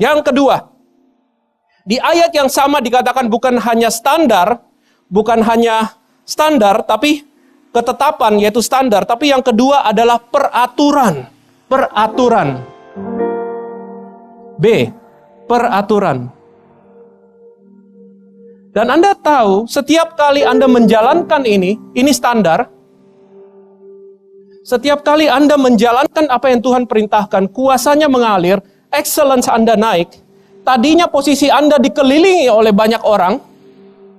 Yang kedua, di ayat yang sama dikatakan bukan hanya standar, tapi ketetapan yaitu standar, tapi yang kedua adalah peraturan. Peraturan. B, peraturan. Dan Anda tahu, setiap kali Anda menjalankan ini standar. Setiap kali Anda menjalankan apa yang Tuhan perintahkan, kuasanya mengalir, excellence Anda naik. Tadinya posisi Anda dikelilingi oleh banyak orang,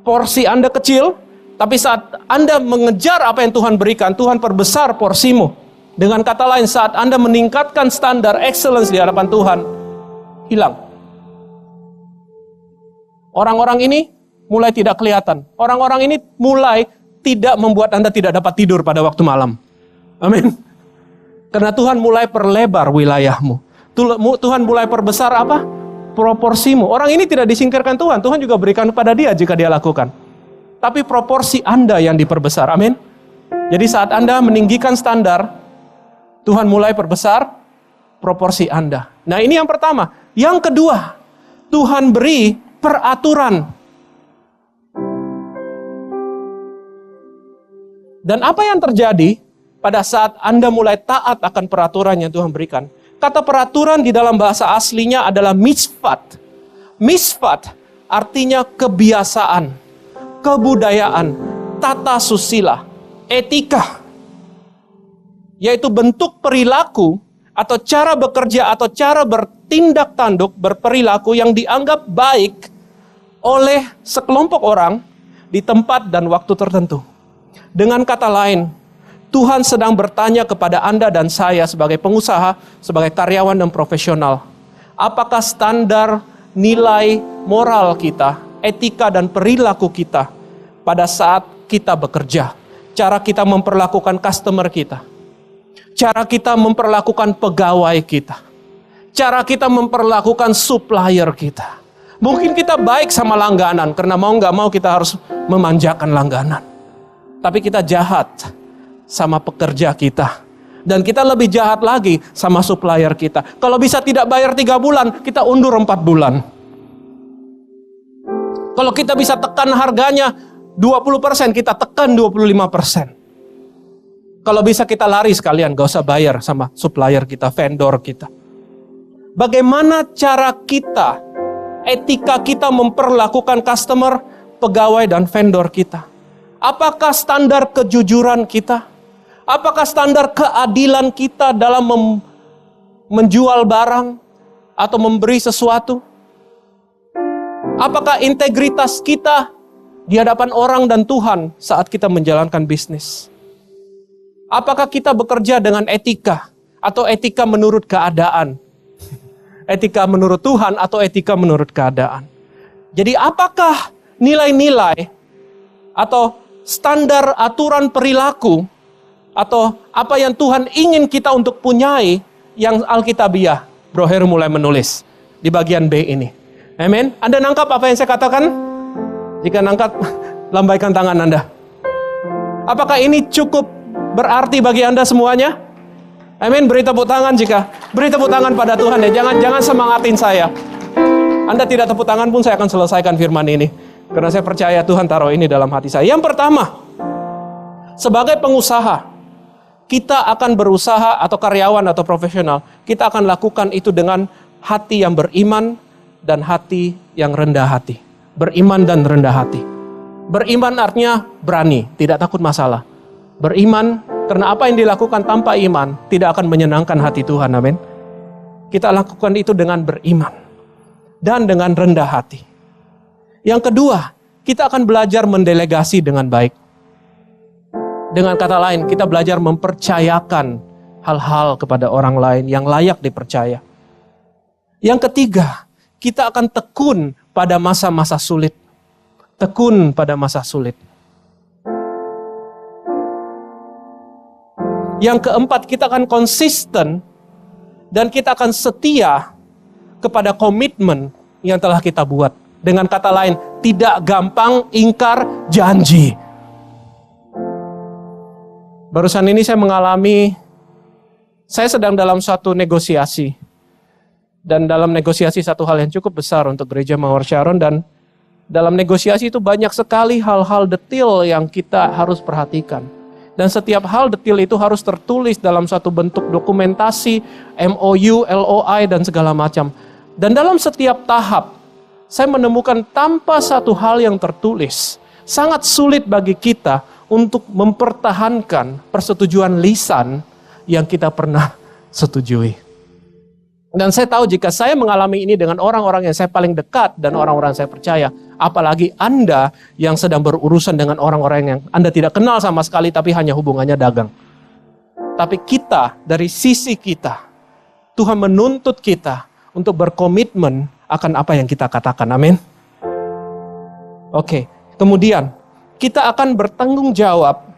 porsi Anda kecil, tapi saat Anda mengejar apa yang Tuhan berikan, Tuhan perbesar porsimu. Dengan kata lain, saat Anda meningkatkan standar excellence di hadapan Tuhan, hilang. Orang-orang ini mulai tidak kelihatan. Orang-orang ini mulai tidak membuat Anda tidak dapat tidur pada waktu malam. Amin. Karena Tuhan mulai perlebar wilayahmu. Tuhan mulai perbesar apa? Proporsimu. Orang ini tidak disingkirkan Tuhan. Tuhan juga berikan kepada dia jika dia lakukan. Tapi proporsi Anda yang diperbesar. Amin. Jadi saat Anda meninggikan standar, Tuhan mulai perbesar proporsi Anda. Nah, ini yang pertama. Yang kedua, Tuhan beri peraturan. Dan apa yang terjadi pada saat Anda mulai taat akan peraturan yang Tuhan berikan? Kata peraturan di dalam bahasa aslinya adalah misfat. Misfat artinya kebiasaan, kebudayaan, tata susila, etika. Yaitu bentuk perilaku atau cara bekerja atau cara bertindak tanduk, berperilaku yang dianggap baik oleh sekelompok orang di tempat dan waktu tertentu. Dengan kata lain, Tuhan sedang bertanya kepada Anda dan saya sebagai pengusaha, sebagai karyawan dan profesional. Apakah standar nilai moral kita, etika dan perilaku kita pada saat kita bekerja, cara kita memperlakukan customer kita, cara kita memperlakukan pegawai kita, cara kita memperlakukan supplier kita. Mungkin kita baik sama langganan, karena mau nggak mau kita harus memanjakan langganan. Tapi kita jahat sama pekerja kita. Dan kita lebih jahat lagi sama supplier kita. Kalau bisa tidak bayar 3 bulan, kita undur 4 bulan. Kalau kita bisa tekan harganya 20%, kita tekan 25%. Kalau bisa kita lari sekalian, gak usah bayar sama supplier kita, vendor kita. Bagaimana cara kita, etika kita memperlakukan customer, pegawai dan vendor kita? Apakah standar kejujuran kita? Apakah standar keadilan kita dalam menjual barang atau memberi sesuatu? Apakah integritas kita di hadapan orang dan Tuhan saat kita menjalankan bisnis? Apakah kita bekerja dengan etika atau etika menurut keadaan? Etika menurut Tuhan atau etika menurut keadaan? Jadi apakah nilai-nilai atau standar aturan perilaku atau apa yang Tuhan ingin kita untuk punyai yang Alkitabiah? Bro Heru mulai menulis di bagian B ini. Amin. Anda nangkap apa yang saya katakan? Jika nangkap, lambaikan tangan Anda. Apakah ini cukup berarti bagi Anda semuanya? Amin. Beri tepuk tangan beri tepuk tangan pada Tuhan ya. Jangan semangatin saya. Anda tidak tepuk tangan pun saya akan selesaikan firman ini. Karena saya percaya Tuhan taruh ini dalam hati saya. Yang pertama, sebagai pengusaha, kita akan berusaha atau karyawan atau profesional, kita akan lakukan itu dengan hati yang beriman dan hati yang rendah hati. Beriman dan rendah hati. Beriman artinya berani, tidak takut masalah. Beriman karena apa yang dilakukan tanpa iman tidak akan menyenangkan hati Tuhan. Amin. Kita lakukan itu dengan beriman dan dengan rendah hati. Yang kedua, kita akan belajar mendelegasi dengan baik. Dengan kata lain, kita belajar mempercayakan hal-hal kepada orang lain yang layak dipercaya. Yang ketiga, kita akan tekun pada masa-masa sulit. Tekun pada masa sulit. Yang keempat, kita akan konsisten dan kita akan setia kepada komitmen yang telah kita buat. Dengan kata lain, tidak gampang ingkar janji. Barusan ini saya sedang dalam suatu negosiasi. Dan dalam negosiasi satu hal yang cukup besar untuk gereja Mawar Sharon, dan dalam negosiasi itu banyak sekali hal-hal detil yang kita harus perhatikan. Dan setiap hal detil itu harus tertulis dalam suatu bentuk dokumentasi, MOU, LOI, dan segala macam. Dan dalam setiap tahap, saya menemukan tanpa satu hal yang tertulis, sangat sulit bagi kita untuk mempertahankan persetujuan lisan yang kita pernah setujui. Dan saya tahu jika saya mengalami ini dengan orang-orang yang saya paling dekat dan orang-orang yang saya percaya, apalagi Anda yang sedang berurusan dengan orang-orang yang Anda tidak kenal sama sekali tapi hanya hubungannya dagang. Tapi kita, dari sisi kita, Tuhan menuntut kita untuk berkomitmen akan apa yang kita katakan. Amin. Oke, kemudian kita akan bertanggung jawab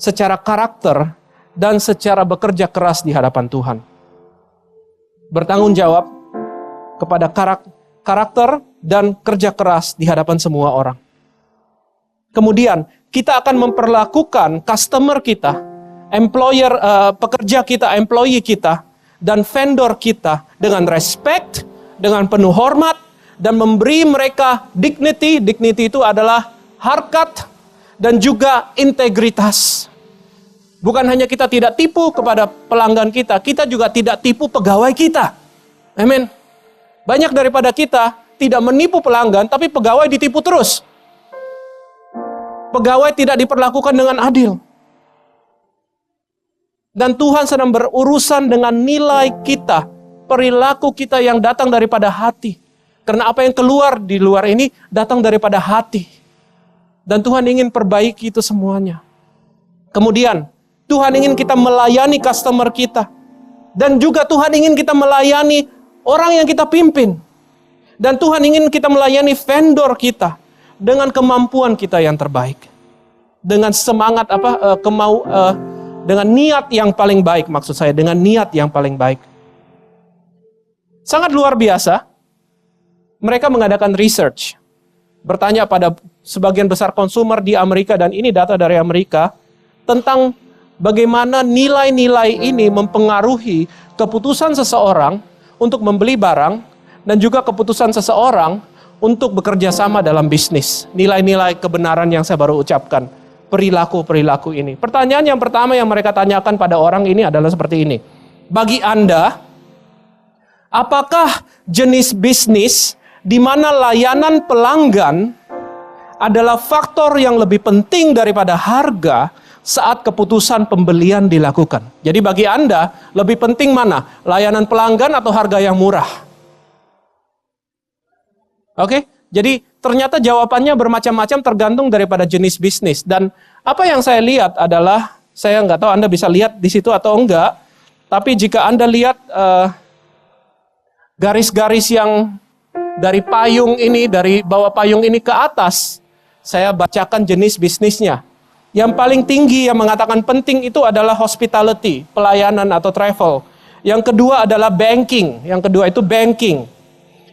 secara karakter dan secara bekerja keras di hadapan Tuhan. Bertanggung jawab kepada karakter dan kerja keras di hadapan semua orang. Kemudian kita akan memperlakukan customer kita, pekerja kita, employee kita, dan vendor kita dengan respect, dengan penuh hormat, dan memberi mereka dignity. Dignity itu adalah harkat dan juga integritas. Bukan hanya kita tidak tipu kepada pelanggan kita, kita juga tidak tipu pegawai kita. Amin. Banyak daripada kita tidak menipu pelanggan, tapi pegawai ditipu terus. Pegawai tidak diperlakukan dengan adil. Dan Tuhan sedang berurusan dengan nilai kita, perilaku kita yang datang daripada hati. Karena apa yang keluar di luar ini datang daripada hati. Dan Tuhan ingin perbaiki itu semuanya. Kemudian, Tuhan ingin kita melayani customer kita. Dan juga Tuhan ingin kita melayani orang yang kita pimpin. Dan Tuhan ingin kita melayani vendor kita dengan kemampuan kita yang terbaik. Dengan semangat dengan niat yang paling baik, maksud saya, dengan niat yang paling baik. Sangat luar biasa. Mereka mengadakan research. Bertanya pada sebagian besar konsumer di Amerika, dan ini data dari Amerika, tentang bagaimana nilai-nilai ini mempengaruhi keputusan seseorang untuk membeli barang dan juga keputusan seseorang untuk bekerja sama dalam bisnis. Nilai-nilai kebenaran yang saya baru ucapkan. Perilaku-perilaku ini. Pertanyaan yang pertama yang mereka tanyakan pada orang ini adalah seperti ini. Bagi Anda, apakah jenis bisnis di mana layanan pelanggan adalah faktor yang lebih penting daripada harga saat keputusan pembelian dilakukan? Jadi bagi Anda, lebih penting mana? Layanan pelanggan atau harga yang murah? Oke, jadi ternyata jawabannya bermacam-macam tergantung daripada jenis bisnis. Dan apa yang saya lihat adalah, saya nggak tahu Anda bisa lihat di situ atau enggak, tapi jika Anda lihat garis-garis yang dari payung ini, dari bawah payung ini ke atas, saya bacakan jenis bisnisnya. Yang paling tinggi yang mengatakan penting itu adalah hospitality, pelayanan atau travel. Yang kedua adalah banking. Yang kedua itu banking.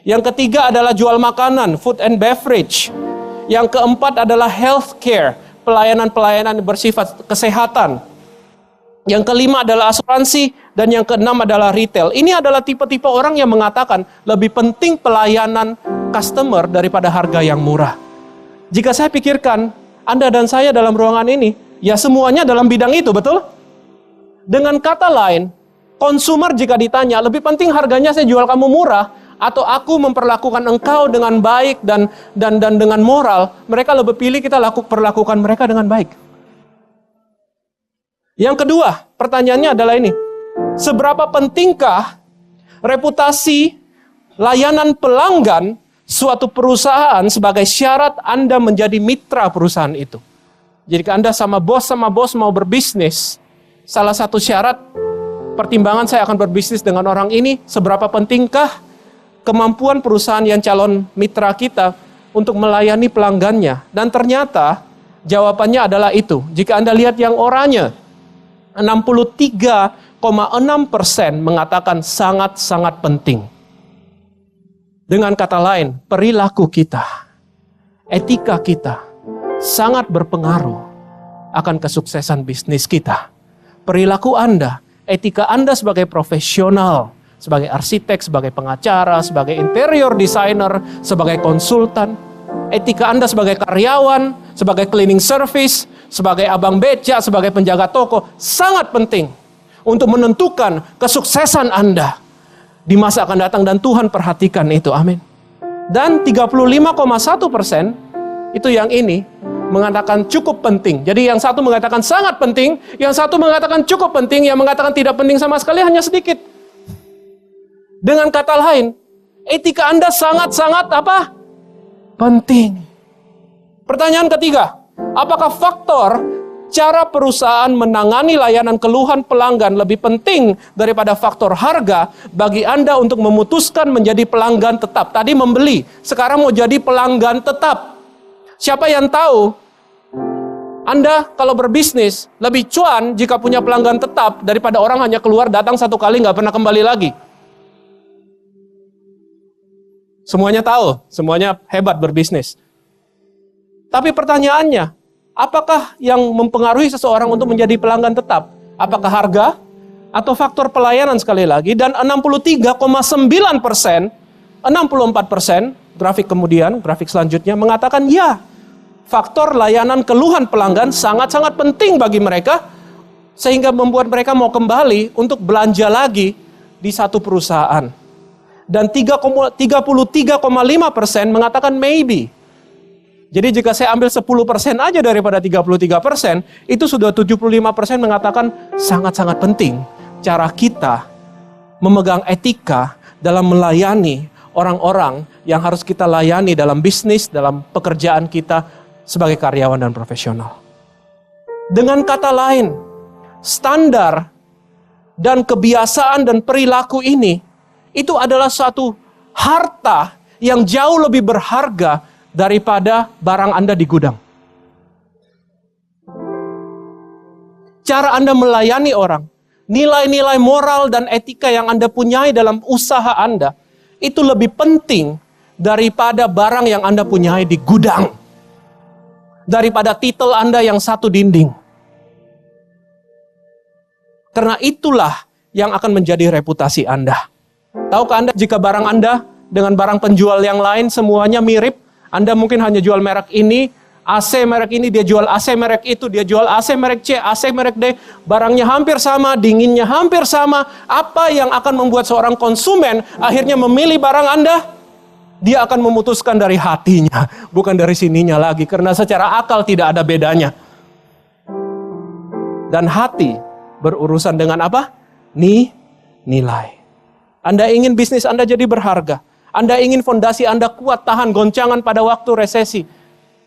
Yang ketiga adalah jual makanan, food and beverage. Yang keempat adalah healthcare, pelayanan-pelayanan bersifat kesehatan. Yang kelima adalah asuransi, dan yang keenam adalah retail. Ini adalah tipe-tipe orang yang mengatakan lebih penting pelayanan customer daripada harga yang murah. Jika saya pikirkan, Anda dan saya dalam ruangan ini, ya semuanya dalam bidang itu, betul? Dengan kata lain, konsumer jika ditanya, lebih penting harganya saya jual kamu murah, atau aku memperlakukan engkau dengan baik dan dengan moral, mereka lebih pilih kita perlakukan mereka dengan baik. Yang kedua, pertanyaannya adalah ini. Seberapa pentingkah reputasi layanan pelanggan suatu perusahaan sebagai syarat Anda menjadi mitra perusahaan itu? Jadi Anda sama bos mau berbisnis, salah satu syarat pertimbangan saya akan berbisnis dengan orang ini, seberapa pentingkah kemampuan perusahaan yang calon mitra kita untuk melayani pelanggannya? Dan ternyata jawabannya adalah itu. Jika Anda lihat yang oranye, 63,6% mengatakan sangat-sangat penting. Dengan kata lain, perilaku kita, etika kita, sangat berpengaruh akan kesuksesan bisnis kita. Perilaku Anda, etika Anda sebagai profesional, sebagai arsitek, sebagai pengacara, sebagai interior designer, sebagai konsultan. Etika Anda sebagai karyawan, sebagai cleaning service, sebagai abang beca, sebagai penjaga toko, sangat penting untuk menentukan kesuksesan Anda di masa akan datang, dan Tuhan perhatikan itu, amin. Dan 35,1% itu yang ini mengatakan cukup penting. Jadi yang satu mengatakan sangat penting, yang satu mengatakan cukup penting, yang mengatakan tidak penting sama sekali hanya sedikit. Dengan kata lain, etika Anda sangat-sangat apa? Penting. Pertanyaan ketiga, apakah faktor cara perusahaan menangani layanan keluhan pelanggan lebih penting daripada faktor harga bagi Anda untuk memutuskan menjadi pelanggan tetap? Tadi membeli, sekarang mau jadi pelanggan tetap. Siapa yang tahu Anda kalau berbisnis lebih cuan jika punya pelanggan tetap daripada orang hanya keluar datang satu kali nggak pernah kembali lagi? Semuanya tahu, semuanya hebat berbisnis. Tapi pertanyaannya, apakah yang mempengaruhi seseorang untuk menjadi pelanggan tetap? Apakah harga atau faktor pelayanan sekali lagi? Dan 63,9%, 64%, grafik selanjutnya mengatakan ya, faktor layanan keluhan pelanggan sangat-sangat penting bagi mereka, sehingga membuat mereka mau kembali untuk belanja lagi di satu perusahaan. Dan 33,5% mengatakan maybe. Jadi jika saya ambil 10% aja daripada 33%, itu sudah 75% mengatakan sangat-sangat penting cara kita memegang etika dalam melayani orang-orang yang harus kita layani dalam bisnis, dalam pekerjaan kita sebagai karyawan dan profesional. Dengan kata lain, standar dan kebiasaan dan perilaku ini itu adalah suatu harta yang jauh lebih berharga daripada barang Anda di gudang. Cara Anda melayani orang, nilai-nilai moral dan etika yang Anda punyai dalam usaha Anda, itu lebih penting daripada barang yang Anda punyai di gudang. Daripada titel Anda yang satu dinding. Karena itulah yang akan menjadi reputasi Anda. Tahukah Anda jika barang Anda dengan barang penjual yang lain semuanya mirip? Anda mungkin hanya jual merek ini, AC merek ini, dia jual AC merek itu, dia jual AC merek C, AC merek D. Barangnya hampir sama, dinginnya hampir sama. Apa yang akan membuat seorang konsumen akhirnya memilih barang Anda? Dia akan memutuskan dari hatinya, bukan dari sininya lagi. Karena secara akal tidak ada bedanya. Dan hati berurusan dengan apa? Nilai. Anda ingin bisnis Anda jadi berharga. Anda ingin fondasi Anda kuat, tahan goncangan pada waktu resesi.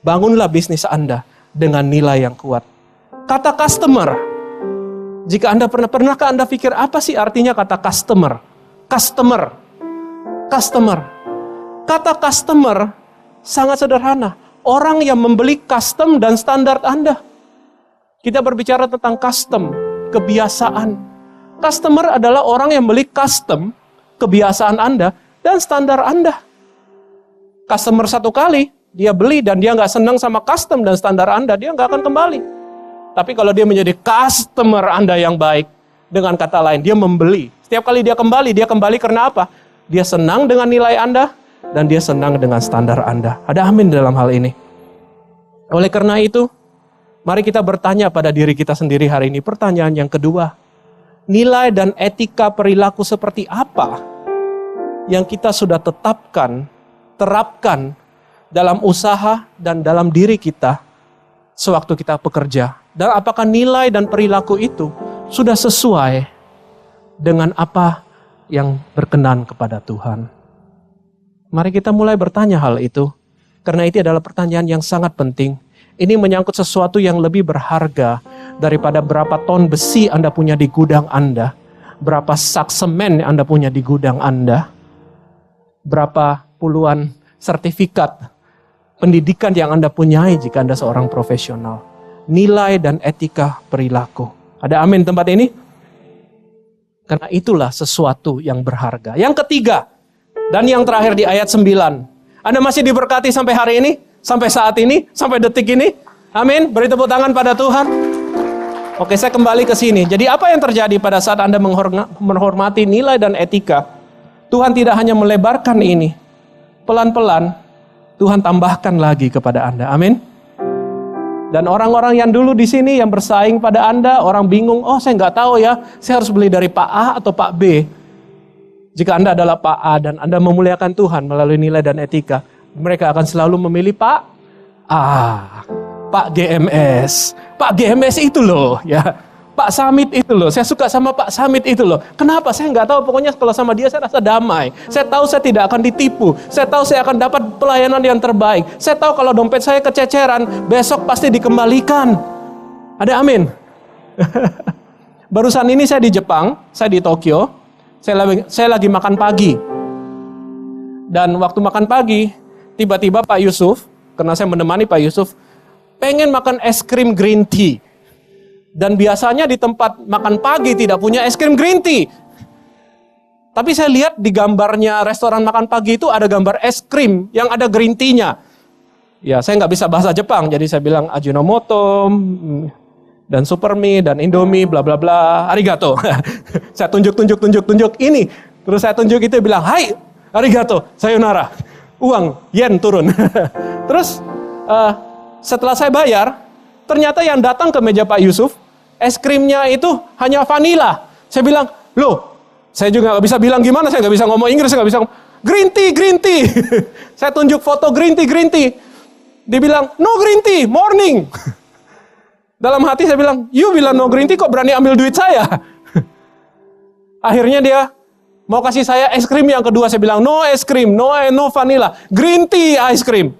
Bangunlah bisnis Anda dengan nilai yang kuat. Kata customer. Jika Anda pernahkah Anda pikir apa sih artinya kata customer? Customer. Kata customer sangat sederhana. Orang yang membeli custom dan standar Anda. Kita berbicara tentang custom, kebiasaan. Customer adalah orang yang beli custom, kebiasaan Anda, dan standar Anda. Customer satu kali, dia beli dan dia nggak senang sama custom dan standar Anda, dia nggak akan kembali. Tapi kalau dia menjadi customer Anda yang baik, dengan kata lain, dia membeli. Setiap kali dia kembali karena apa? Dia senang dengan nilai Anda, dan dia senang dengan standar Anda. Ada amin dalam hal ini. Oleh karena itu, mari kita bertanya pada diri kita sendiri hari ini. Pertanyaan yang kedua, nilai dan etika perilaku seperti apa yang kita sudah terapkan dalam usaha dan dalam diri kita sewaktu kita bekerja? Dan apakah nilai dan perilaku itu sudah sesuai dengan apa yang berkenan kepada Tuhan? Mari kita mulai bertanya hal itu, karena itu adalah pertanyaan yang sangat penting. Ini menyangkut sesuatu yang lebih berharga daripada berapa ton besi Anda punya di gudang Anda, berapa sak semen yang Anda punya di gudang Anda, berapa puluhan sertifikat pendidikan yang Anda punyai jika Anda seorang profesional. Nilai dan etika perilaku. Ada amin tempat ini? Karena itulah sesuatu yang berharga. Yang ketiga, dan yang terakhir di ayat 9. Anda masih diberkati sampai hari ini? Sampai saat ini? Sampai detik ini? Amin. Beri tepuk tangan pada Tuhan. Oke, saya kembali ke sini. Jadi apa yang terjadi pada saat Anda menghormati nilai dan etika? Tuhan tidak hanya melebarkan ini. Pelan-pelan, Tuhan tambahkan lagi kepada Anda. Amin. Dan orang-orang yang dulu di sini yang bersaing pada Anda, orang bingung, oh saya nggak tahu ya, saya harus beli dari Pak A atau Pak B. Jika Anda adalah Pak A dan Anda memuliakan Tuhan melalui nilai dan etika, mereka akan selalu memilih Pak A. Pak GMS. Pak GMS itu loh, ya. Pak Samit itu loh. Saya suka sama Pak Samit itu loh. Kenapa? Saya nggak tahu. Pokoknya kalau sama dia saya rasa damai. Saya tahu saya tidak akan ditipu. Saya tahu saya akan dapat pelayanan yang terbaik. Saya tahu kalau dompet saya kececeran, besok pasti dikembalikan. Ada amin? Barusan ini saya di Jepang, saya di Tokyo. Saya lagi makan pagi. Dan waktu makan pagi, tiba-tiba Pak Yusuf, karena saya menemani Pak Yusuf, pengen makan es krim green tea. Dan biasanya di tempat makan pagi tidak punya es krim green tea. Tapi saya lihat di gambarnya restoran makan pagi itu ada gambar es krim yang ada green tea-nya. Ya, saya nggak bisa bahasa Jepang, jadi saya bilang Ajinomoto, dan Supermi, dan Indomie, bla bla bla, arigato. Saya tunjuk ini. Terus saya tunjuk itu, bilang, hai, arigato, sayonara. Uang, yen turun. Terus, setelah saya bayar, ternyata yang datang ke meja Pak Yusuf, es krimnya itu hanya vanila. Saya bilang, loh, saya juga nggak bisa bilang gimana, saya nggak bisa ngomong Inggris, saya nggak bisa ngomong, green tea. Saya tunjuk foto green tea. Dia bilang, no green tea, morning. Dalam hati saya bilang, you bilang no green tea, kok berani ambil duit saya? Akhirnya dia mau kasih saya es krim yang kedua. Saya bilang, no es krim, no vanilla, green tea ice cream.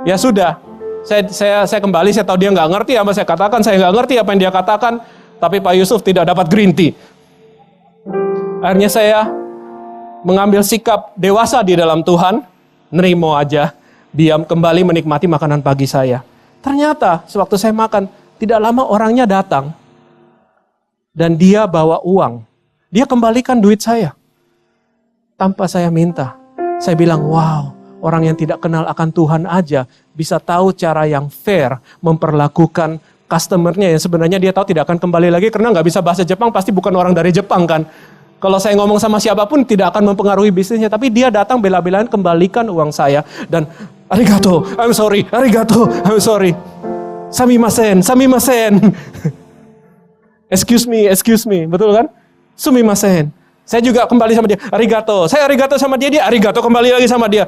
Ya sudah. Saya kembali, saya tahu dia nggak ngerti apa saya katakan, saya nggak ngerti apa yang dia katakan, tapi Pak Yusuf tidak dapat green tea. Akhirnya saya mengambil sikap dewasa di dalam Tuhan, nerimo aja, diam, kembali menikmati makanan pagi saya. Ternyata sewaktu saya makan, tidak lama orangnya datang, dan dia bawa uang, dia kembalikan duit saya, tanpa saya minta. Saya bilang, wow, orang yang tidak kenal akan Tuhan aja bisa tahu cara yang fair memperlakukan customer-nya yang sebenarnya dia tahu tidak akan kembali lagi karena nggak bisa bahasa Jepang, pasti bukan orang dari Jepang kan. Kalau saya ngomong sama siapapun tidak akan mempengaruhi bisnisnya, tapi dia datang bela-belain kembalikan uang saya dan arigato, I'm sorry, arigato, I'm sorry. Samimasen. Excuse me, betul kan? Sumimasen. Saya juga kembali sama dia, arigato. Saya arigato sama dia arigato kembali lagi sama dia.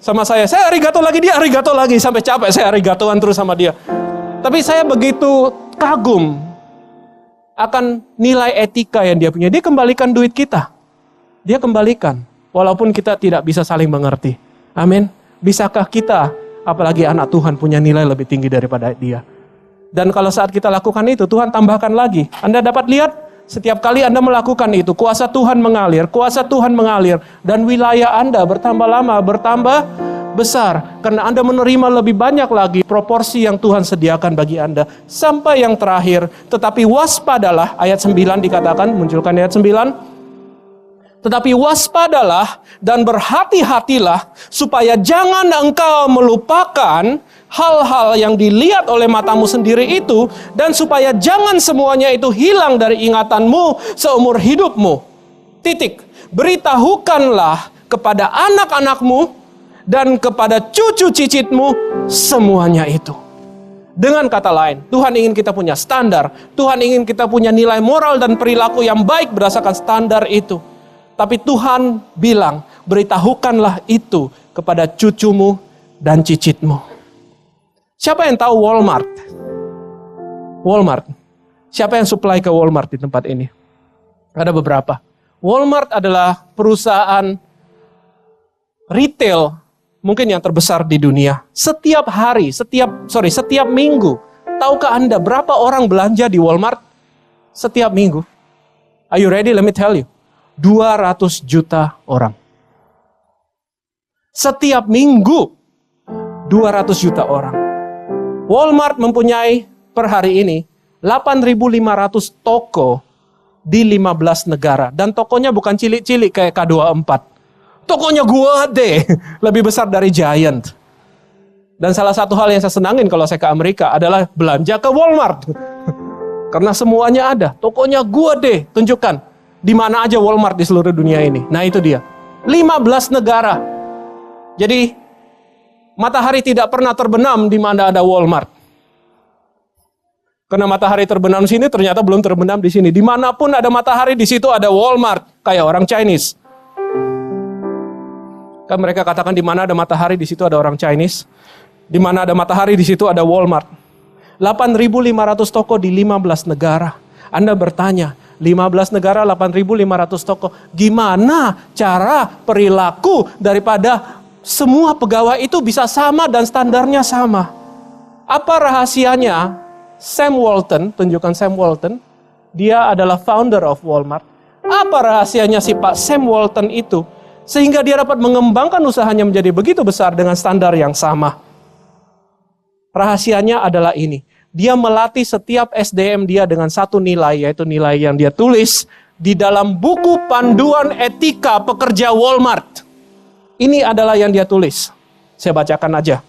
Sama saya arigato lagi, dia arigato lagi. Sampai capek saya arigatoan terus sama dia. Tapi saya begitu kagum akan nilai etika yang dia punya. Dia kembalikan duit kita. Dia kembalikan. Walaupun kita tidak bisa saling mengerti. Amin. Bisakah kita, apalagi anak Tuhan, punya nilai lebih tinggi daripada dia? Dan kalau saat kita lakukan itu, Tuhan tambahkan lagi. Anda dapat lihat, setiap kali Anda melakukan itu, kuasa Tuhan mengalir, dan wilayah Anda bertambah lama, bertambah besar. Karena Anda menerima lebih banyak lagi proporsi yang Tuhan sediakan bagi Anda. Sampai yang terakhir, tetapi waspadalah, ayat 9 dikatakan, munculkan ayat 9. Tetapi waspadalah dan berhati-hatilah, supaya jangan engkau melupakan hal-hal yang dilihat oleh matamu sendiri itu, dan supaya jangan semuanya itu hilang dari ingatanmu seumur hidupmu. Titik. Beritahukanlah kepada anak-anakmu dan kepada cucu cicitmu semuanya itu. Dengan kata lain, Tuhan ingin kita punya standar. Tuhan ingin kita punya nilai moral dan perilaku yang baik berdasarkan standar itu. Tapi Tuhan bilang, beritahukanlah itu kepada cucumu dan cicitmu. Siapa yang tahu Walmart? Walmart. Siapa yang supply ke Walmart di tempat ini? Ada beberapa. Walmart adalah perusahaan retail mungkin yang terbesar di dunia. Setiap minggu. Tahukah Anda berapa orang belanja di Walmart setiap minggu? Are you ready? Let me tell you. 200 juta orang. Setiap minggu 200 juta orang. Walmart mempunyai per hari ini 8.500 toko di 15 negara. Dan tokonya bukan cilik-cilik kayak K24. Tokonya gede, lebih besar dari Giant. Dan salah satu hal yang saya senangin kalau saya ke Amerika adalah belanja ke Walmart. Karena semuanya ada. Tokonya gua deh, tunjukkan. Di mana aja Walmart di seluruh dunia ini. Nah itu dia. 15 negara. Jadi matahari tidak pernah terbenam di mana ada Walmart. Karena matahari terbenam di sini ternyata belum terbenam di sini. Dimanapun ada matahari di situ ada Walmart. Kayak orang Chinese. Kan mereka katakan di mana ada matahari di situ ada orang Chinese. Di mana ada matahari di situ ada Walmart. 8.500 toko di 15 negara. Anda bertanya, 15 negara 8.500 toko. Gimana cara perilaku daripada semua pegawai itu bisa sama dan standarnya sama? Apa rahasianya? Sam Walton, tunjukkan Sam Walton. Dia adalah founder of Walmart. Apa rahasianya si Pak Sam Walton itu? Sehingga dia dapat mengembangkan usahanya menjadi begitu besar dengan standar yang sama. Rahasianya adalah ini. Dia melatih setiap SDM dia dengan satu nilai, yaitu nilai yang dia tulis di dalam buku panduan etika pekerja Walmart. Ini adalah yang dia tulis. Saya bacakan aja.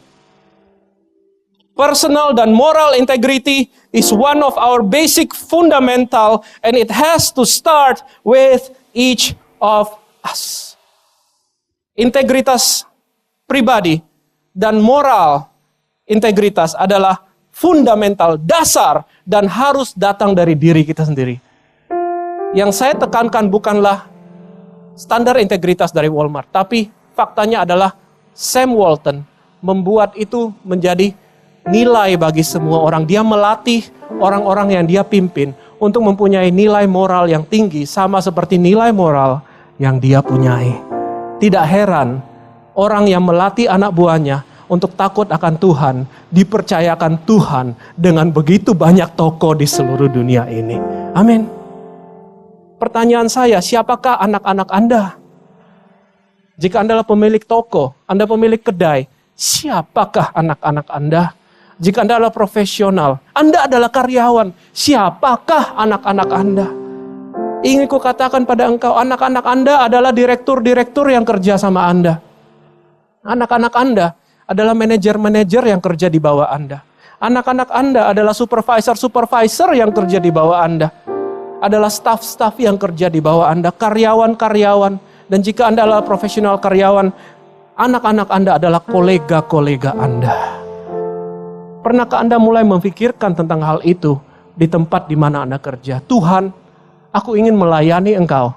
Personal dan moral integrity is one of our basic fundamental and it has to start with each of us. Integritas pribadi dan moral integritas adalah fundamental, dasar, dan harus datang dari diri kita sendiri. Yang saya tekankan bukanlah standar integritas dari Walmart, tapi faktanya adalah Sam Walton membuat itu menjadi nilai bagi semua orang. Dia melatih orang-orang yang dia pimpin untuk mempunyai nilai moral yang tinggi, sama seperti nilai moral yang dia punyai. Tidak heran orang yang melatih anak buahnya untuk takut akan Tuhan, dipercayakan Tuhan dengan begitu banyak toko di seluruh dunia ini. Amin. Pertanyaan saya, siapakah anak-anak Anda? Jika Anda adalah pemilik toko, Anda pemilik kedai, siapakah anak-anak Anda? Jika Anda adalah profesional, Anda adalah karyawan, siapakah anak-anak Anda? Ingin ku katakan pada engkau, anak-anak Anda adalah direktur-direktur yang kerja sama Anda. Anak-anak Anda adalah manajer-manajer yang kerja di bawah Anda. Anak-anak Anda adalah supervisor-supervisor yang kerja di bawah Anda. Adalah staff-staff yang kerja di bawah Anda, karyawan-karyawan. Dan jika Anda adalah profesional karyawan, anak-anak Anda adalah kolega-kolega Anda. Pernahkah Anda mulai memikirkan tentang hal itu di tempat di mana Anda kerja? Tuhan, aku ingin melayani Engkau.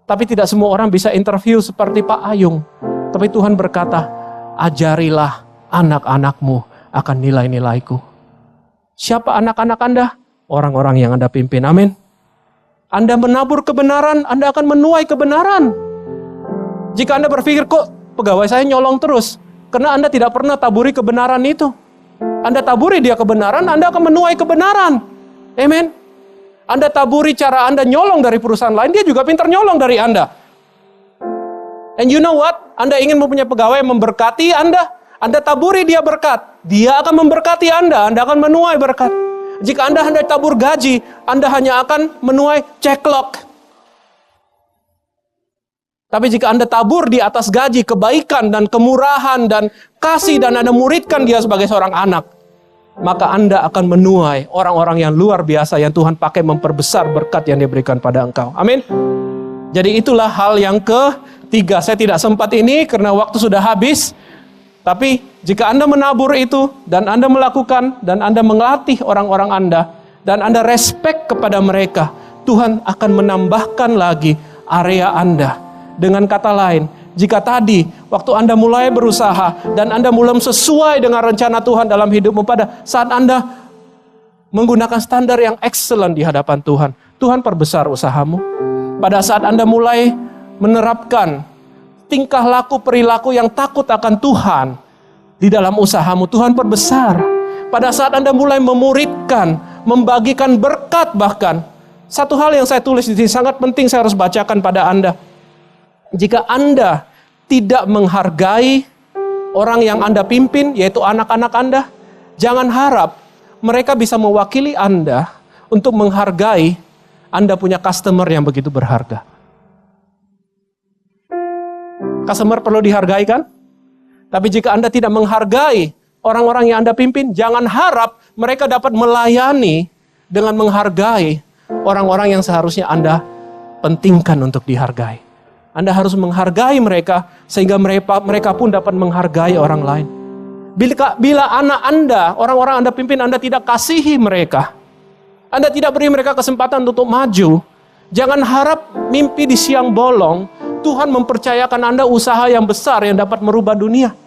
Tapi tidak semua orang bisa interview seperti Pak Ayung. Tapi Tuhan berkata, ajarilah anak-anakmu akan nilai-nilaiku. Siapa anak-anak Anda? Orang-orang yang Anda pimpin. Amin. Anda menabur kebenaran, Anda akan menuai kebenaran. Jika Anda berpikir, kok pegawai saya nyolong terus? Karena Anda tidak pernah taburi kebenaran itu. Anda taburi dia kebenaran, Anda akan menuai kebenaran. Amen. Anda taburi cara Anda nyolong dari perusahaan lain, dia juga pintar nyolong dari Anda. And you know what? Anda ingin mempunyai pegawai yang memberkati Anda taburi dia berkat. Dia akan memberkati Anda akan menuai berkat. Jika Anda tabur gaji, Anda hanya akan menuai ceklok. Tapi jika Anda tabur di atas gaji kebaikan dan kemurahan dan kasih dan Anda muridkan dia sebagai seorang anak, maka Anda akan menuai orang-orang yang luar biasa yang Tuhan pakai memperbesar berkat yang diberikan pada engkau. Amin. Jadi itulah hal yang ketiga. Saya tidak sempat ini karena waktu sudah habis. Tapi jika Anda menabur itu dan Anda melakukan dan Anda melatih orang-orang Anda dan Anda respect kepada mereka, Tuhan akan menambahkan lagi area Anda. Dengan kata lain, jika tadi waktu Anda mulai berusaha dan Anda belum sesuai dengan rencana Tuhan dalam hidupmu, pada saat Anda menggunakan standar yang excellent di hadapan Tuhan, Tuhan perbesar usahamu. Pada saat Anda mulai menerapkan tingkah laku perilaku yang takut akan Tuhan di dalam usahamu, Tuhan perbesar. Pada saat Anda mulai memuridkan, membagikan berkat bahkan. Satu hal yang saya tulis di sini sangat penting saya harus bacakan pada Anda. Jika Anda tidak menghargai orang yang Anda pimpin, yaitu anak-anak Anda, jangan harap mereka bisa mewakili Anda untuk menghargai Anda punya customer yang begitu berharga. Customer perlu dihargai kan? Tapi jika Anda tidak menghargai orang-orang yang Anda pimpin, jangan harap mereka dapat melayani dengan menghargai orang-orang yang seharusnya Anda pentingkan untuk dihargai. Anda harus menghargai mereka sehingga mereka pun dapat menghargai orang lain. Bila anak Anda, orang-orang Anda pimpin, Anda tidak kasihi mereka, Anda tidak beri mereka kesempatan untuk maju, jangan harap mimpi di siang bolong, Tuhan mempercayakan Anda usaha yang besar yang dapat merubah dunia.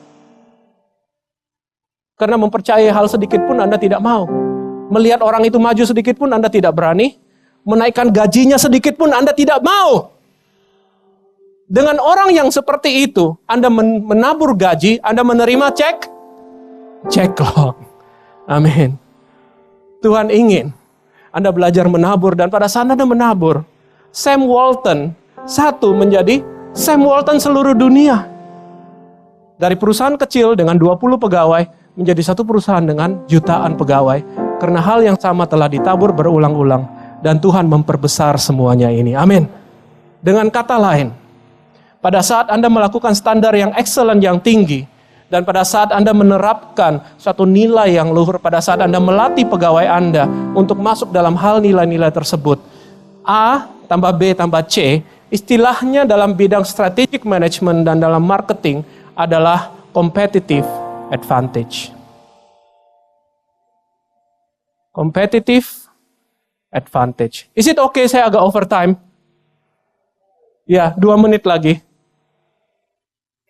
Karena mempercayai hal sedikit pun Anda tidak mau. Melihat orang itu maju sedikit pun Anda tidak berani. Menaikkan gajinya sedikit pun Anda tidak mau. Dengan orang yang seperti itu, Anda menabur gaji, Anda menerima cekok. Amin. Tuhan ingin Anda belajar menabur, dan pada saat Anda menabur, Sam Walton menjadi Sam Walton seluruh dunia. Dari perusahaan kecil dengan 20 pegawai menjadi satu perusahaan dengan jutaan pegawai. Karena hal yang sama telah ditabur berulang-ulang. Dan Tuhan memperbesar semuanya ini. Amin. Dengan kata lain, pada saat Anda melakukan standar yang excellent, yang tinggi, dan pada saat Anda menerapkan suatu nilai yang luhur, pada saat Anda melatih pegawai Anda untuk masuk dalam hal nilai-nilai tersebut, A tambah B tambah C, istilahnya dalam bidang strategic management dan dalam marketing adalah competitive advantage. Competitive advantage. Is it okay saya agak overtime? Ya, 2 menit lagi.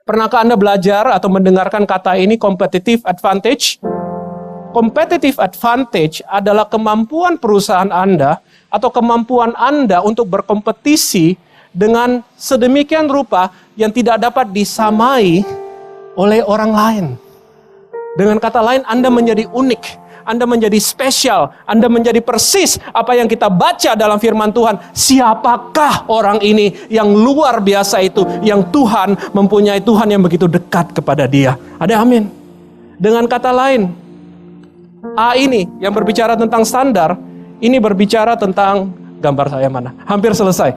Pernahkah Anda belajar atau mendengarkan kata ini, competitive advantage? Competitive advantage adalah kemampuan perusahaan Anda atau kemampuan Anda untuk berkompetisi dengan sedemikian rupa yang tidak dapat disamai oleh orang lain. Dengan kata lain, Anda menjadi unik. Anda menjadi spesial, Anda menjadi persis apa yang kita baca dalam firman Tuhan. Siapakah orang ini yang luar biasa itu, yang Tuhan mempunyai Tuhan yang begitu dekat kepada dia. Ada amin. Dengan kata lain, A ini yang berbicara tentang standar, ini berbicara tentang, gambar saya mana? Hampir selesai.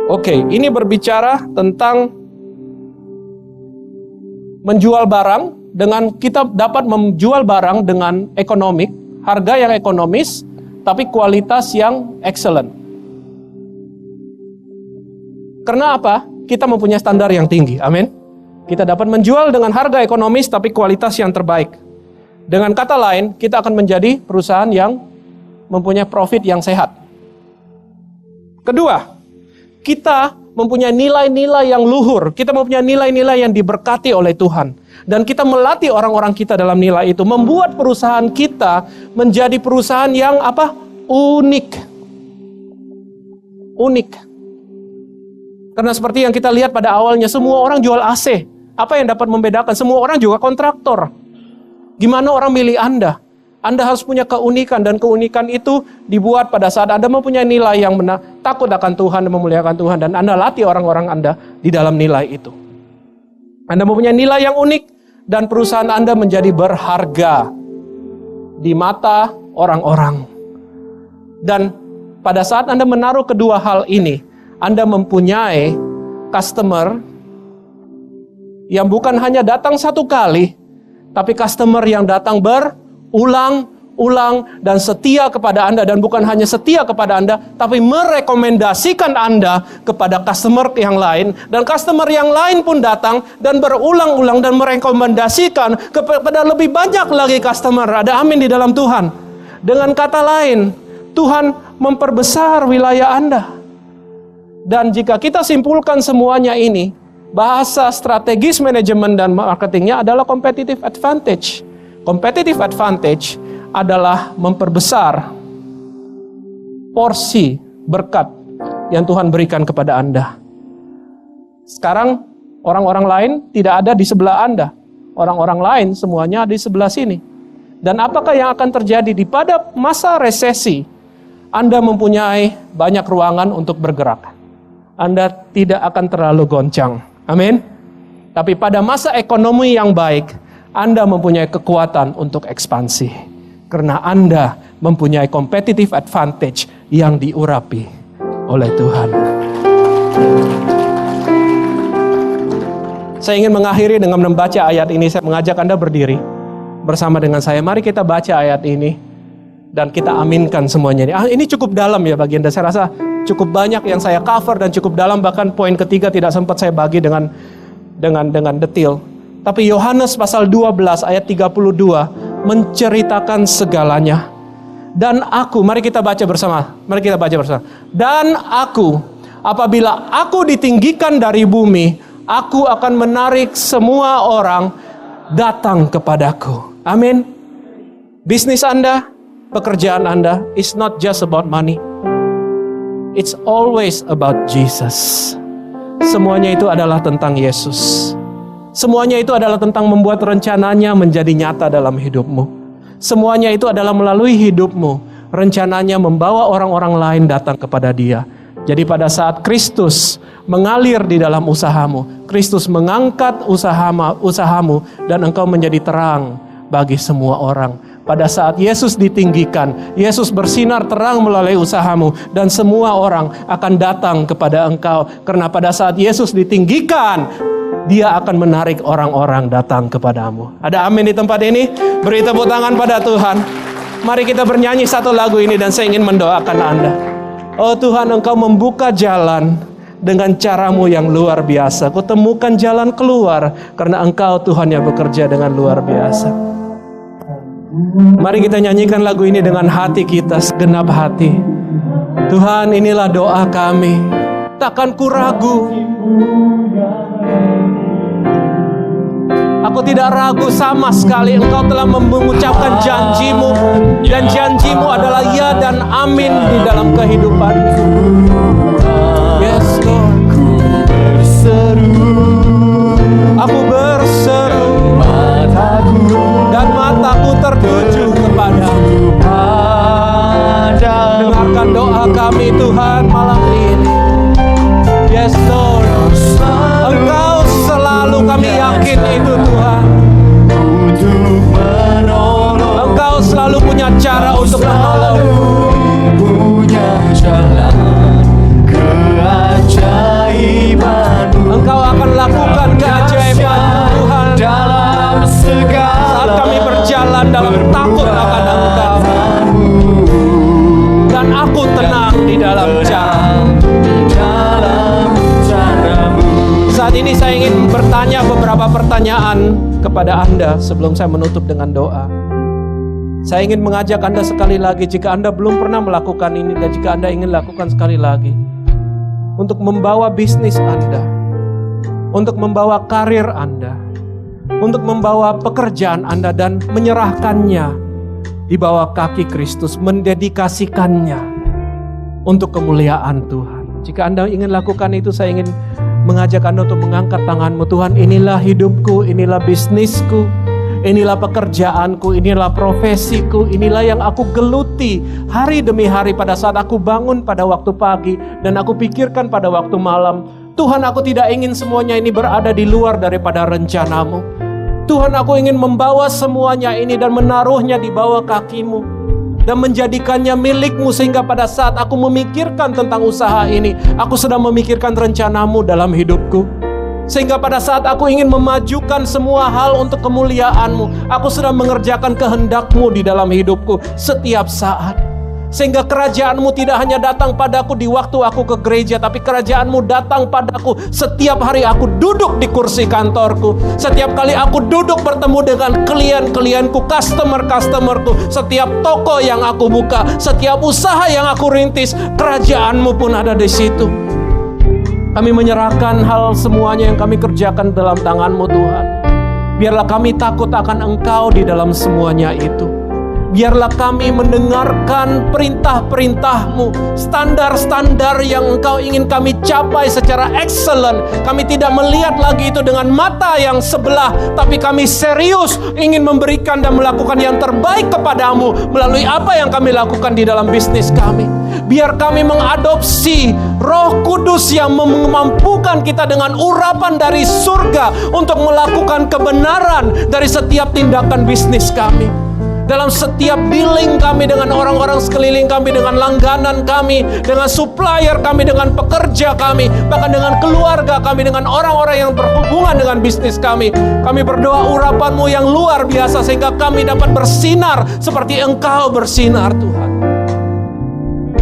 Oke, ini berbicara tentang menjual barang, dengan kita dapat menjual barang dengan ekonomik, harga yang ekonomis, tapi kualitas yang excellent. Karena apa? Kita mempunyai standar yang tinggi, amin. Kita dapat menjual dengan harga ekonomis, tapi kualitas yang terbaik. Dengan kata lain, kita akan menjadi perusahaan yang mempunyai profit yang sehat. Kedua, kita mempunyai nilai-nilai yang luhur. Kita mempunyai nilai-nilai yang diberkati oleh Tuhan. Dan kita melatih orang-orang kita dalam nilai itu. Membuat perusahaan kita menjadi perusahaan yang apa? Unik. Unik. Karena seperti yang kita lihat pada awalnya, semua orang jual AC. Apa yang dapat membedakan? Semua orang juga kontraktor. Gimana orang milih Anda? Anda harus punya keunikan, dan keunikan itu dibuat pada saat Anda mempunyai nilai yang benar, takut akan Tuhan dan memuliakan Tuhan, dan Anda latih orang-orang Anda di dalam nilai itu. Anda mempunyai nilai yang unik, dan perusahaan Anda menjadi berharga di mata orang-orang. Dan pada saat Anda menaruh kedua hal ini, Anda mempunyai customer yang bukan hanya datang satu kali, tapi customer yang datang berulang-ulang dan setia kepada Anda, dan bukan hanya setia kepada Anda, tapi merekomendasikan Anda kepada customer yang lain, dan customer yang lain pun datang dan berulang-ulang dan merekomendasikan kepada lebih banyak lagi customer. Ada amin di dalam Tuhan. Dengan kata lain, Tuhan memperbesar wilayah Anda. Dan jika kita simpulkan semuanya ini, bahasa strategis manajemen dan marketingnya adalah competitive advantage. Competitive advantage adalah memperbesar porsi berkat yang Tuhan berikan kepada Anda. Sekarang orang-orang lain tidak ada di sebelah Anda. Orang-orang lain semuanya di sebelah sini. Dan apakah yang akan terjadi pada masa resesi? Anda mempunyai banyak ruangan untuk bergerak. Anda tidak akan terlalu goncang. Amin. Tapi pada masa ekonomi yang baik, Anda mempunyai kekuatan untuk ekspansi. Karena Anda mempunyai competitive advantage yang diurapi oleh Tuhan. Saya ingin mengakhiri dengan membaca ayat ini. Saya mengajak Anda berdiri. bersama dengan saya. Mari kita baca ayat ini dan kita aminkan semuanya. Ini cukup dalam ya bagi Anda. Saya rasa cukup banyak yang saya cover dan cukup dalam, bahkan poin ketiga tidak sempat saya bagi dengan detail. Tapi Yohanes pasal 12 ayat 32 menceritakan segalanya. Dan aku, mari kita baca bersama. Dan aku, apabila aku ditinggikan dari bumi, aku akan menarik semua orang datang kepadaku. Amin. Bisnis Anda, pekerjaan Anda is not just about money. It's always about Jesus. Semuanya itu adalah tentang Yesus. Semuanya itu adalah tentang membuat rencananya menjadi nyata dalam hidupmu. Semuanya itu adalah melalui hidupmu, rencananya membawa orang-orang lain datang kepada Dia. Jadi pada saat Kristus mengalir di dalam usahamu, Kristus mengangkat usahamu dan engkau menjadi terang bagi semua orang. Pada saat Yesus ditinggikan, Yesus bersinar terang melalui usahamu dan semua orang akan datang kepada engkau. Karena pada saat Yesus ditinggikan, Dia akan menarik orang-orang datang kepadamu. Ada amin di tempat ini? Beri tepuk tangan pada Tuhan. Mari kita bernyanyi satu lagu ini dan saya ingin mendoakan Anda. Oh Tuhan, Engkau membuka jalan dengan caramu yang luar biasa. Kutemukan jalan keluar karena Engkau Tuhan yang bekerja dengan luar biasa. Mari kita nyanyikan lagu ini dengan hati kita, segenap hati. Tuhan, inilah doa kami. Takkan ku ragu. Aku tidak ragu sama sekali. Engkau telah mengucapkan janjimu. Dan janjimu adalah ya dan amin di dalam kehidupanku. Yes Lord. Aku berseru. Dan mataku tertuju kepadamu. Dengarkan doa kami Tuhan malam ini. Yes Lord. Engkau selalu, kami yakin itu Tuhan. Engkau selalu punya cara untuk menolong. Engkau akan lakukan keajaiban Tuhan saat kami berjalan dalam takut akan Engkau. Dan aku tenang di dalam cara-Mu. Saat ini saya ingin bertanya beberapa pertanyaan kepada Anda sebelum saya menutup dengan doa. Saya ingin mengajak Anda sekali lagi, jika Anda belum pernah melakukan ini dan jika Anda ingin lakukan sekali lagi, untuk membawa bisnis Anda, untuk membawa karir Anda, untuk membawa pekerjaan Anda dan menyerahkannya di bawah kaki Kristus, mendedikasikannya untuk kemuliaan Tuhan. Jika Anda ingin lakukan itu, saya ingin mengajak Anda untuk mengangkat tanganmu. Tuhan, inilah hidupku, inilah bisnisku, inilah pekerjaanku, inilah profesiku, inilah yang aku geluti hari demi hari pada saat aku bangun pada waktu pagi dan aku pikirkan pada waktu malam. Tuhan, aku tidak ingin semuanya ini berada di luar daripada rencanamu. Tuhan, aku ingin membawa semuanya ini dan menaruhnya di bawah kakimu dan menjadikannya milikmu, sehingga pada saat aku memikirkan tentang usaha ini, aku sedang memikirkan rencanamu dalam hidupku. Sehingga pada saat aku ingin memajukan semua hal untuk kemuliaanmu, aku sedang mengerjakan kehendakmu di dalam hidupku setiap saat. Sehingga kerajaanmu tidak hanya datang padaku di waktu aku ke gereja, tapi kerajaanmu datang padaku setiap hari aku duduk di kursi kantorku. Setiap kali aku duduk bertemu dengan klien-klienku, customer-customerku, setiap toko yang aku buka, setiap usaha yang aku rintis, kerajaanmu pun ada di situ. Kami menyerahkan hal semuanya yang kami kerjakan dalam tangan-Mu Tuhan. Biarlah kami takut akan Engkau di dalam semuanya itu. Biarlah kami mendengarkan perintah-perintah-Mu, standar-standar yang Engkau ingin kami capai secara excellent. Kami tidak melihat lagi itu dengan mata yang sebelah, tapi kami serius ingin memberikan dan melakukan yang terbaik kepada-Mu melalui apa yang kami lakukan di dalam bisnis kami. Biar kami mengadopsi Roh Kudus yang memampukan kita dengan urapan dari surga untuk melakukan kebenaran dari setiap tindakan bisnis kami. dalam setiap dealing kami dengan orang-orang sekeliling kami, dengan langganan kami, dengan supplier kami, dengan pekerja kami, bahkan dengan keluarga kami, dengan orang-orang yang berhubungan dengan bisnis kami. Kami berdoa urapan-Mu yang luar biasa sehingga kami dapat bersinar seperti Engkau bersinar, Tuhan.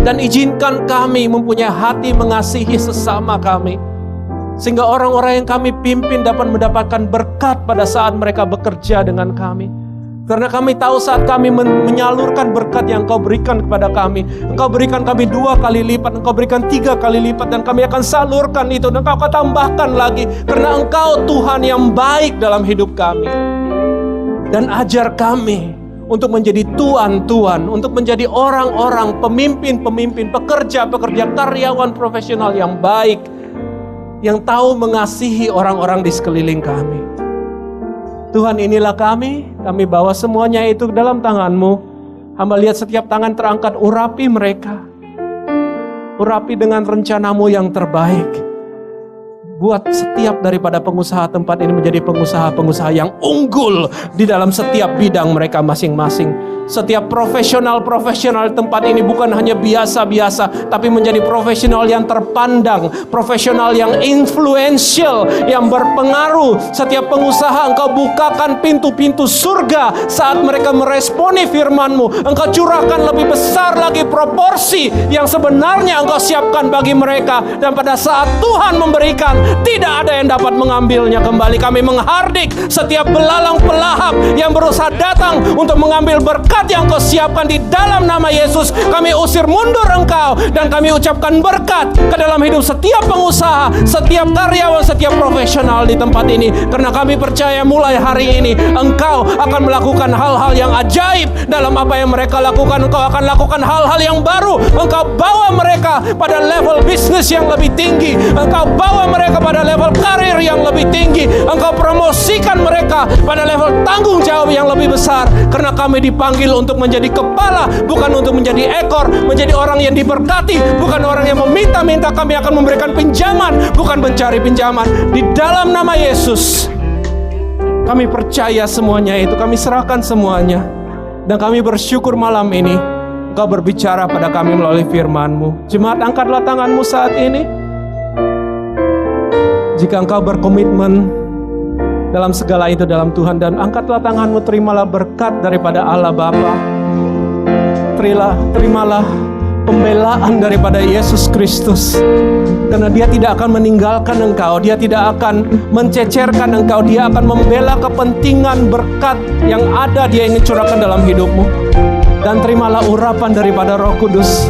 Dan izinkan kami mempunyai hati mengasihi sesama kami, sehingga orang-orang yang kami pimpin dapat mendapatkan berkat pada saat mereka bekerja dengan kami. Karena kami tahu saat kami menyalurkan berkat yang Engkau berikan kepada kami, Engkau berikan kami 2 kali lipat, Engkau berikan 3 kali lipat, dan kami akan salurkan itu, dan Engkau akan tambahkan lagi. Karena Engkau Tuhan yang baik dalam hidup kami. Dan ajar kami untuk menjadi tuan-tuan, untuk menjadi orang-orang, pemimpin-pemimpin, pekerja-pekerja, karyawan profesional yang baik, yang tahu mengasihi orang-orang di sekeliling kami. Tuhan, inilah kami bawa semuanya itu ke dalam tangan-Mu. Hamba lihat setiap tangan terangkat, urapi mereka. Urapi dengan rencana-Mu yang terbaik. Buat setiap daripada pengusaha tempat ini menjadi pengusaha-pengusaha yang unggul di dalam setiap bidang mereka masing-masing. Setiap profesional-profesional tempat ini bukan hanya biasa-biasa, tapi menjadi profesional yang terpandang, profesional yang influential, yang berpengaruh. Setiap pengusaha Engkau bukakan pintu-pintu surga saat mereka meresponi firman-Mu. Engkau curahkan lebih besar lagi proporsi yang sebenarnya Engkau siapkan bagi mereka. Dan pada saat Tuhan memberikan, tidak ada yang dapat mengambilnya kembali. Kami menghardik setiap belalang pelahap yang berusaha datang untuk mengambil berkat yang Kau siapkan di dalam nama Yesus. Kami usir mundur engkau, dan kami ucapkan berkat ke dalam hidup setiap pengusaha, setiap karyawan, setiap profesional di tempat ini. Karena kami percaya mulai hari ini Engkau akan melakukan hal-hal yang ajaib dalam apa yang mereka lakukan. Engkau akan lakukan hal-hal yang baru. Engkau bawa mereka pada level bisnis yang lebih tinggi. Engkau bawa mereka pada level karir yang lebih tinggi. Engkau promosikan mereka pada level tanggung jawab yang lebih besar. Karena kami dipanggil untuk menjadi kepala, bukan untuk menjadi ekor. Menjadi orang yang diberkati, bukan orang yang meminta-minta. Kami akan memberikan pinjaman, bukan mencari pinjaman. Di dalam nama Yesus, kami percaya semuanya itu. Kami serahkan semuanya. Dan kami bersyukur malam ini Engkau berbicara pada kami melalui firman-Mu. Jemaat, angkatlah tangan-Mu saat ini. Jika engkau berkomitmen dalam segala itu dalam Tuhan, dan angkatlah tanganmu, terimalah berkat daripada Allah Bapa. Terimalah pembelaan daripada Yesus Kristus. Karena Dia tidak akan meninggalkan engkau, Dia tidak akan mencecerkan engkau, Dia akan membela kepentingan berkat yang ada Dia ingin curahkan dalam hidupmu. Dan terimalah urapan daripada Roh Kudus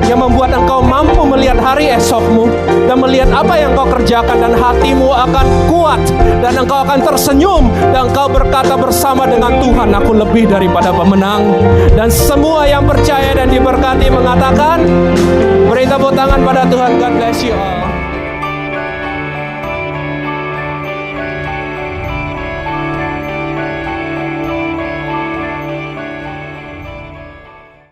yang membuat engkau mampu melihat hari esokmu dan melihat apa yang kau kerjakan, dan hatimu akan kuat dan engkau akan tersenyum, dan engkau berkata bersama dengan Tuhan, aku lebih daripada pemenang. Dan semua yang percaya dan diberkati mengatakan, beri tepuk tangan pada Tuhan. God bless you all.